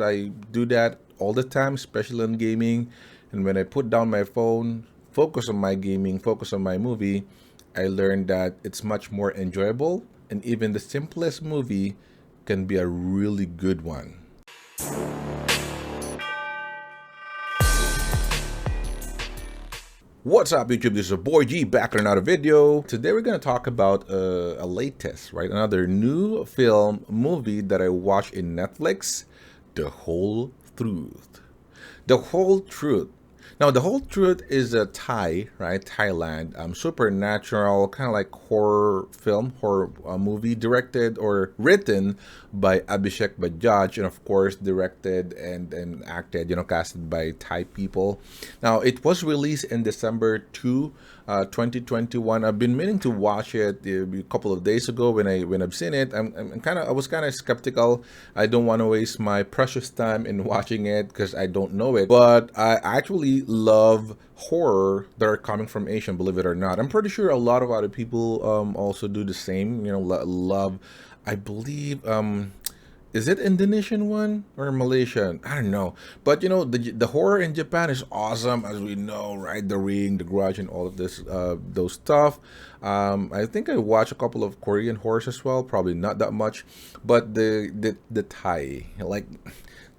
I do that all the time, especially in gaming. And when I put down my phone, focus on my gaming, focus on my movie, I learned that it's much more enjoyable. And even the simplest movie can be a really good one. What's up, YouTube? This is your boy G back in another video. Today we're going to talk about a latest, right? Another new film movie that I watched in Netflix, The Whole Truth. The Whole Truth. Now, The Whole Truth is a Thai, right? Thailand, supernatural, kind of like horror film, horror movie, directed or written by Abhishek Bajaj, and of course, directed and acted, casted by Thai people. Now, it was released in December 2021. I've been meaning to watch it a couple of days ago when I've seen it. I was kind of skeptical. I don't want to waste my precious time in watching it because I don't know it. But I actually love horror that are coming from Asian, believe it or not. I'm pretty sure a lot of other people also do the same. Love. I believe is it Indonesian one or Malaysian? I don't know. But the horror in Japan is awesome, as we know, right? The Ring, The Grudge, and all of this those stuff. I think I watched a couple of Korean horrors as well. Probably not that much, but the Thai, like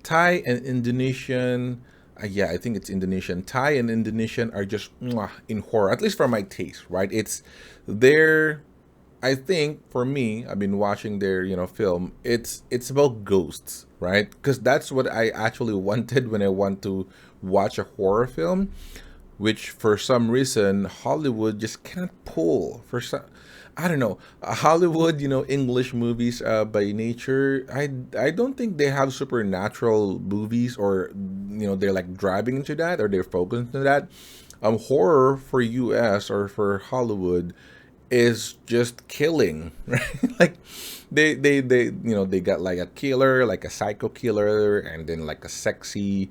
Thai and Indonesian. Yeah, I think it's Indonesian. Thai and Indonesian are just mwah, in horror, at least for my taste, right? It's they're I think for me, I've been watching their film. It's about ghosts, right? Because that's what I actually wanted when I want to watch a horror film, which for some reason Hollywood just cannot pull. For some, I don't know, Hollywood, English movies by nature, I don't think they have supernatural movies, or they're like driving into that, or they're focused into that. Horror for US or for Hollywood is just killing, right? Like they got like a killer, like a psycho killer, and then like a sexy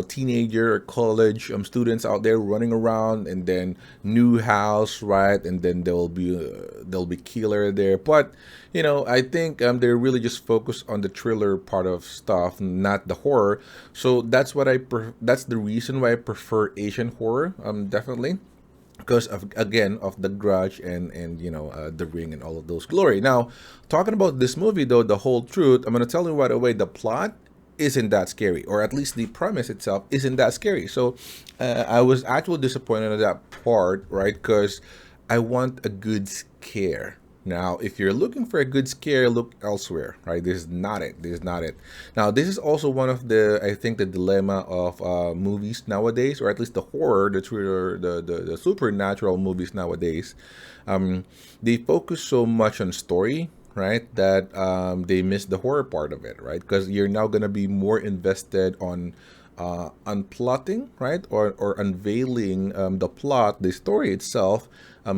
teenager or college students out there running around, and then new house, right? And then there'll be killer there. But I think they're really just focused on the thriller part of stuff, not the horror. So that's the reason why I prefer Asian horror, definitely, because of, again, of the Grudge and the Ring and all of those glory. Now, talking about this movie though, The Whole Truth, I'm gonna tell you right away, the plot isn't that scary, or at least the premise itself isn't that scary. So I was actually disappointed at that part, right? Because I want a good scare. Now, if you're looking for a good scare, look elsewhere, right? This is not it. This is not it. Now, this is also one of the, I think, the dilemma of movies nowadays, or at least the horror, the thriller, the supernatural movies nowadays. They focus so much on story, right, that they miss the horror part of it, right? Because you're now gonna be more invested on plotting, right, or unveiling the plot, the story itself,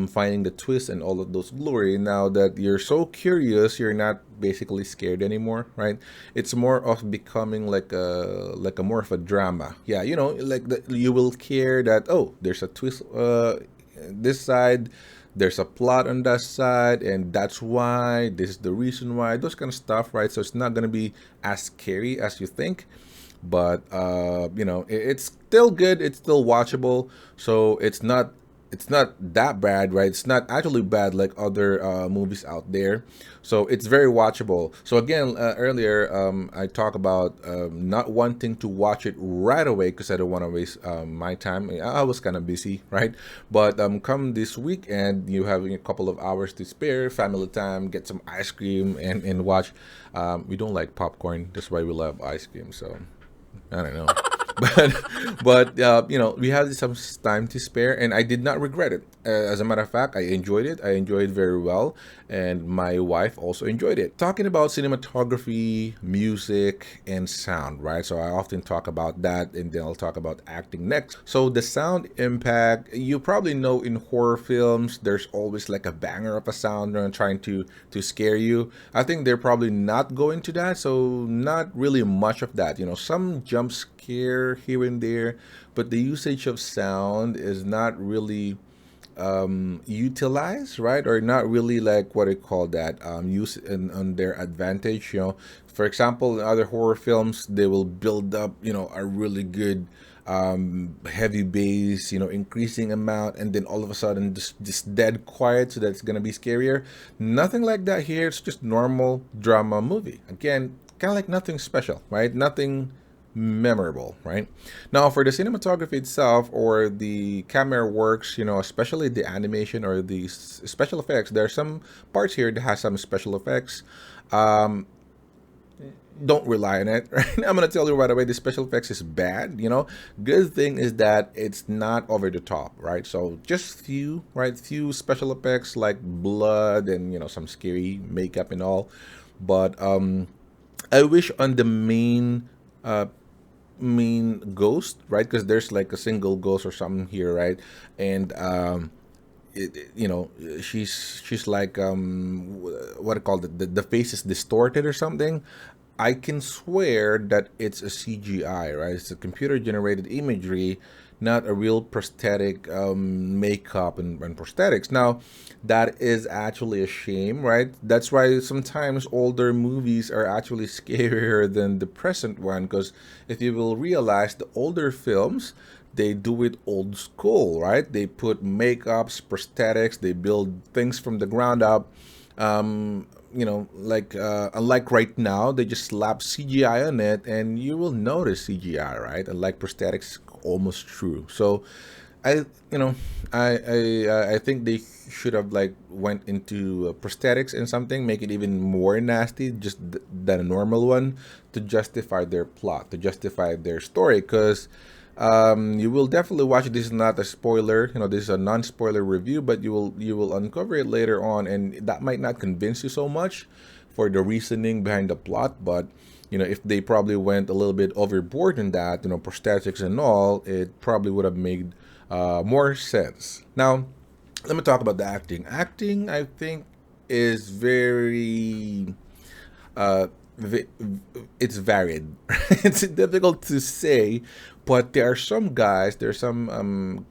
finding the twist and all of those glory. Now that you're so curious, you're not basically scared anymore, right? It's more of becoming like a more of a drama. Yeah, like you will care that, oh, there's a twist this side, there's a plot on that side, and that's why, this is the reason why, those kind of stuff, right? So it's not going to be as scary as you think, but it's still good, it's still watchable. So it's not that bad, right? It's not actually bad like other movies out there. So it's very watchable. So again, earlier I talked about not wanting to watch it right away because I don't want to waste my time. I was kind of busy, right? But come this weekend, you have a couple of hours to spare, family time, get some ice cream and watch. We don't like popcorn, that's why we love ice cream. So I don't know. But we had some time to spare, and I did not regret it. As a matter of fact, I enjoyed it. I enjoyed it very well, and my wife also enjoyed it. Talking about cinematography, music, and sound, right? So I often talk about that, and then I'll talk about acting next. So the sound impact, you probably know in horror films, there's always like a banger of a sound trying to scare you. I think they're probably not going to that, so not really much of that. Some jump scare here and there, but the usage of sound is not really utilized, right? Or not really like what I call that use on their advantage. For example, in other horror films, they will build up, a really good heavy bass, increasing amount, and then all of a sudden just dead quiet, so that's gonna be scarier. Nothing like that here. It's just normal drama movie. Again, kind of like nothing special, right? Nothing memorable, right? Now, for the cinematography itself or the camera works, especially the animation or the special effects, there are some parts here that has some special effects. Um, don't rely on it, right? I'm gonna tell you right away, the special effects is bad. Good thing is that it's not over the top, right? So just few, right? Few special effects like blood and some scary makeup and all. But I wish on the uh main ghost, right? Because there's like a single ghost or something here, right? And she's like what I call it, the face is distorted or something. I can swear that it's a CGI, right? It's a computer generated imagery, not a real prosthetic makeup and prosthetics. Now, that is actually a shame, right? That's why sometimes older movies are actually scarier than the present one. Because if you will realize, the older films, they do it old school, right? They put makeups, prosthetics, they build things from the ground up. Like unlike right now, they just slap CGI on it, and you will notice CGI, right? Unlike prosthetics, almost true. So, I you know I think they should have like went into prosthetics and something, make it even more nasty, just than a normal one, to justify their plot, to justify their story. Because you will definitely watch. This is not a spoiler. This is a non-spoiler review, but you will uncover it later on, and that might not convince you so much for the reasoning behind the plot. But if they probably went a little bit overboard in that, prosthetics and all, it probably would have made more sense. Now, let me talk about the acting. Acting, I think, is very uh, v- it's varied. It's difficult to say, but there are some guys, there are some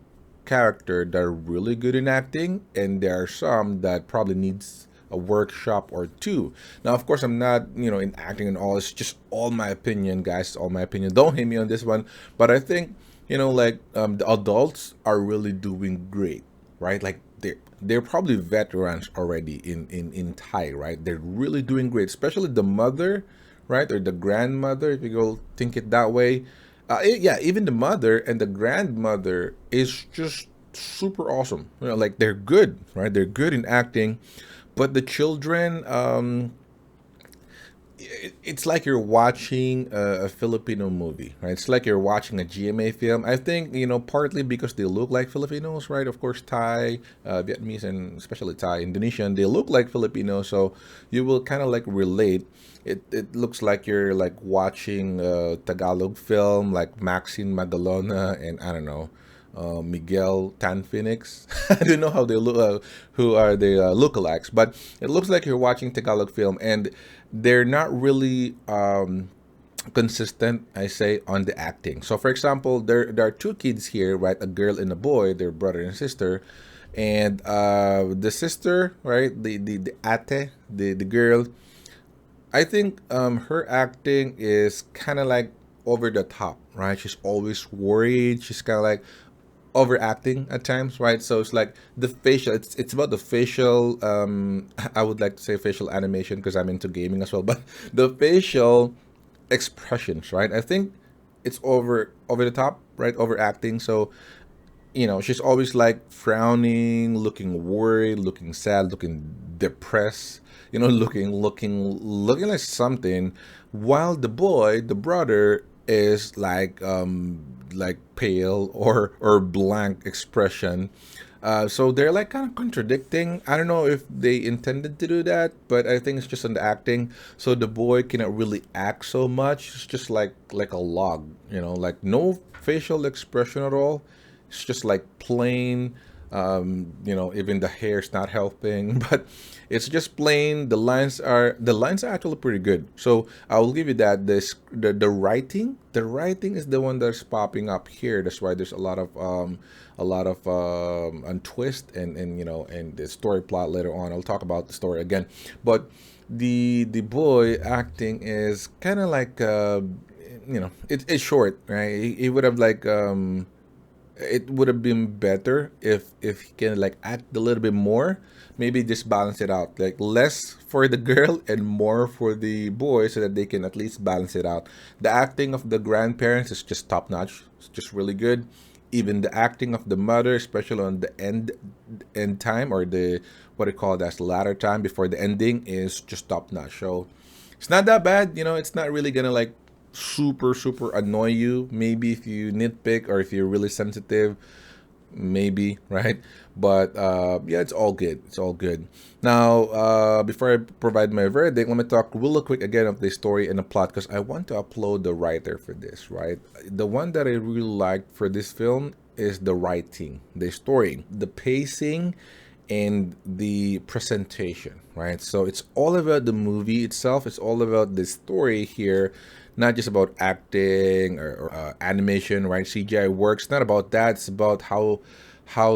character that are really good in acting, and there are some that probably needs a workshop or two. Now, of course, I'm not, in acting and all. It's just all my opinion, guys. All my opinion. Don't hate me on this one, but I think like the adults are really doing great, right? Like they're probably veterans already in Thai, right? They're really doing great, especially the mother, right, or the grandmother, if you go think it that way. Yeah, even the mother and the grandmother is just super awesome. Like they're good, right? They're good in acting, but the children, it's like you're watching a Filipino movie, right? It's like you're watching a GMA film. I think, partly because they look like Filipinos, right? Of course, Thai, Vietnamese, and especially Thai, Indonesian, they look like Filipinos, so you will kind of like relate. It looks like you're like watching a Tagalog film, like Maxine Magalona and I don't know, Miguel Tan Phoenix. I don't know how they look, who are the lookalikes, but it looks like you're watching Tagalog film, and they're not really consistent, I say, on the acting. So, for example, there are two kids here, right? A girl and a boy. They're brother and sister, and the sister, right? The ate, the girl. I think her acting is kind of like over the top, right? She's always worried. She's kind of like overacting at times, right? So it's like the facial. It's about the facial. I would like to say facial animation because I'm into gaming as well. But the facial expressions, right? I think it's over the top, right? Overacting. So she's always like frowning, looking worried, looking sad, looking depressed, looking like something, while the boy, the brother, is like pale or blank expression. So they're like kind of contradicting. I don't know if they intended to do that, but I think it's just in the acting. So the boy cannot really act so much. It's just like a log, like no facial expression at all. It's just like plain You know, even the hair's not helping, but it's just plain. The lines are actually pretty good. So I will give you that. The writing is the one that's popping up here. That's why there's a lot of twist and you know, and the story plot later on. I'll talk about the story again, but the boy acting is kind of like you know, it's short, right? He would have like it would have been better if he can like act a little bit more. Maybe just balance it out, like less for the girl and more for the boy, so that they can at least balance it out. The acting of the grandparents is just top notch. It's just really good. Even the acting of the mother, especially on the end time, or the what do you call that's the latter time before the ending, is just top notch. So it's not that bad, you know. It's not really gonna like super annoy you. Maybe if you nitpick or if you're really sensitive, maybe, right? But yeah, it's all good. It's all good. Now, before I provide my verdict, let me talk real quick again of the story and the plot, because I want to upload the writer for this, right? The one that I really liked for this film is the writing, the story, the pacing, and the presentation, right? So it's all about the movie itself. It's all about the story here, not just about acting or animation, right? CGI works. Not about that. It's about how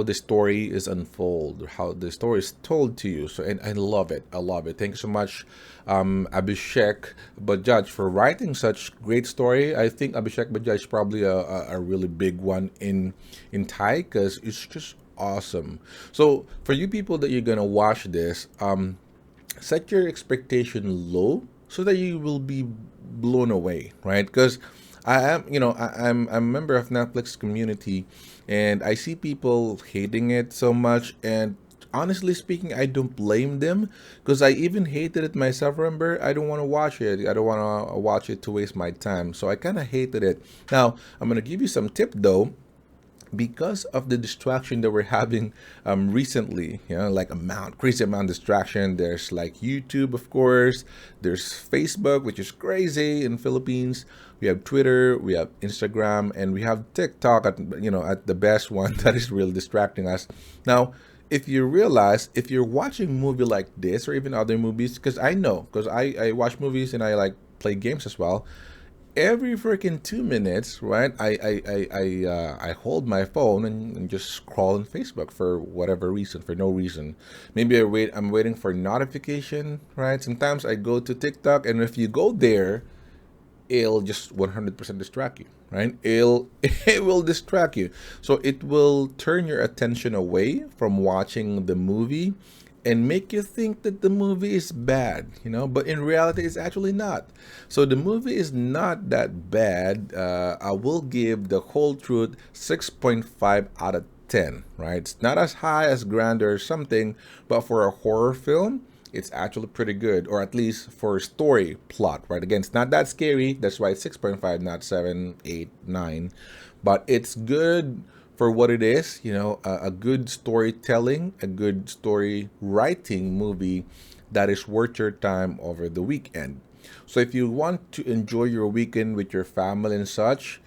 the story is unfold, how the story is told to you. So, and I love it. I love it. Thank you so much, Abhishek Bajaj, for writing such great story. I think Abhishek Bajaj is probably a really big one in Thai, because it's just awesome. So for you people that you're gonna watch this, set your expectation low so that you will be blown away, right? Because I'm a member of Netflix community, and I see people hating it so much. And honestly speaking, I don't blame them, because I even hated it myself. Remember, I don't want to watch it. I don't want to watch it to waste my time. So I kind of hated it. Now I'm gonna give you some tip though, because of the distraction that we're having recently, you know, like crazy amount of distraction. There's like YouTube, of course. There's Facebook, which is crazy in Philippines. We have Twitter, we have Instagram, and we have TikTok at the best one that is really distracting us. Now, if you realize, if you're watching a movie like this or even other movies, because I watch movies and I like play games as well. Every freaking 2 minutes, right? I hold my phone and just scroll on Facebook for whatever reason, for no reason. Maybe I'm waiting for notification, right? Sometimes I go to TikTok, and if you go there, it'll just 100% distract you, right? It will distract you. So it will turn your attention away from watching the movie and make you think that the movie is bad, but in reality, it's actually not. So the movie is not that bad. I will give The Whole Truth 6.5 out of 10, right? It's not as high as Grander or something, but for a horror film, it's actually pretty good, or at least for story plot, right? Again, it's not that scary. That's why it's 6.5, not 7, 8, 9. But it's good for what it is, a good storytelling, a good story writing movie that is worth your time over the weekend. So if you want to enjoy your weekend with your family and such,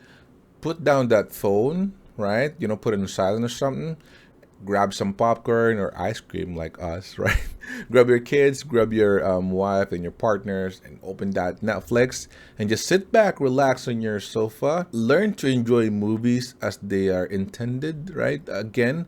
put down that phone, right? Put it in silent or something. Grab some popcorn or ice cream like us, right? Grab your kids, grab your wife and your partners, and open that Netflix and just sit back, relax on your sofa. Learn to enjoy movies as they are intended, right? Again,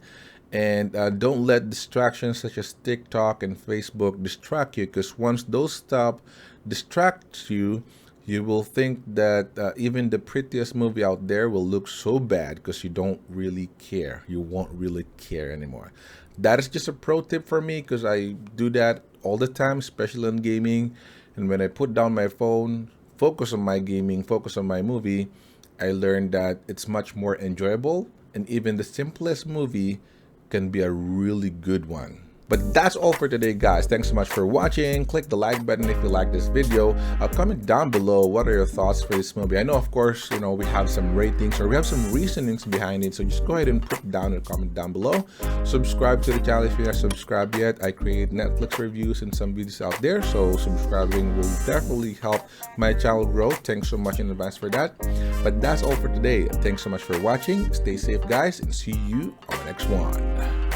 and don't let distractions such as TikTok and Facebook distract you, because once those stop distract you, you will think that even the prettiest movie out there will look so bad because you don't really care. You won't really care anymore. That is just a pro tip for me, because I do that all the time, especially on gaming. And when I put down my phone, focus on my gaming, focus on my movie, I learned that it's much more enjoyable. And even the simplest movie can be a really good one. But that's all for today, guys. Thanks so much for watching. Click the like button if you like this video. Comment down below what are your thoughts for this movie. I know, of course, we have some ratings or we have some reasonings behind it. So just go ahead and put down a comment down below. Subscribe to the channel if you're not subscribed yet. I create Netflix reviews and some videos out there. So subscribing will definitely help my channel grow. Thanks so much in advance for that. But that's all for today. Thanks so much for watching. Stay safe, guys, and see you on the next one.